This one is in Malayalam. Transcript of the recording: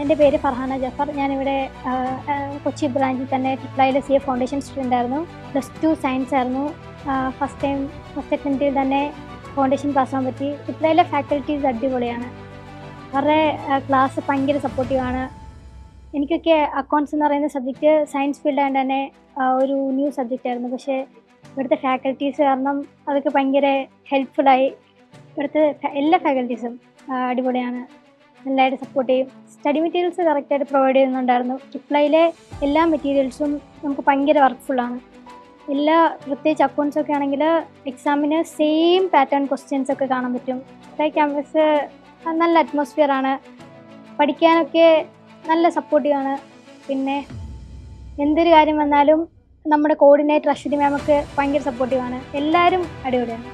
എൻ്റെ പേര് ഫർഹാന ജഫർ. ഞാനിവിടെ കൊച്ചി ബ്രാഞ്ചിൽ തന്നെ ട്രിപ്ലൈയിലെ CA ഫൗണ്ടേഷൻ സ്റ്റുഡൻ്റ് ആയിരുന്നു. +2 സയൻസ് ആയിരുന്നു. ഫസ്റ്റ് അറ്റംപ്റ്റിൽ തന്നെ ഫൗണ്ടേഷൻ പാസ്സാകാൻ പറ്റി. ട്രിപ്ലൈയിലെ ഫാക്കൽറ്റീസ് അടിപൊളിയാണ്. അവരുടെ ക്ലാസ് ഭയങ്കര സപ്പോർട്ടീവാണ്. എനിക്കൊക്കെ അക്കൗണ്ട്സ് എന്ന് പറയുന്ന സബ്ജക്റ്റ് സയൻസ് ഫീൽഡ് ആയതുകൊണ്ട് തന്നെ ഒരു ന്യൂ സബ്ജക്റ്റ് ആയിരുന്നു. പക്ഷേ ഇവിടുത്തെ ഫാക്കൽറ്റീസ് കാരണം അതൊക്കെ ഭയങ്കര ഹെൽപ്ഫുള്ളായി. ഇവിടുത്തെ എല്ലാ ഫാക്കൽറ്റീസും അടിപൊളിയാണ്, നല്ലതായിട്ട് സപ്പോർട്ട് ചെയ്യും. സ്റ്റഡി മെറ്റീരിയൽസ് കറക്റ്റായിട്ട് പ്രൊവൈഡ് ചെയ്യുന്നുണ്ടായിരുന്നു. ട്രിപ്ലൈയിലെ എല്ലാ മെറ്റീരിയൽസും നമുക്ക് ഭയങ്കര വർക്ക്ഫുള്ളാണ്. പ്രത്യേകിച്ച് അക്കൗണ്ട്സൊക്കെ ആണെങ്കിൽ എക്സാമിന് സെയിം പാറ്റേൺ ക്വസ്റ്റ്യൻസ് ഒക്കെ കാണാൻ പറ്റും. ട്രിപ്ലൈ ക്യാമ്പസ് നല്ല അറ്റ്മോസ്ഫിയറാണ്, പഠിക്കാനൊക്കെ നല്ല സപ്പോർട്ടീവാണ്. പിന്നെ എന്തൊരു കാര്യം വന്നാലും നമ്മുടെ കോർഡിനേറ്റർ അശ്വതി മാമൊക്കെ ഭയങ്കര സപ്പോർട്ടീവാണ്. എല്ലാവരും അടിപൊളിയാണ്.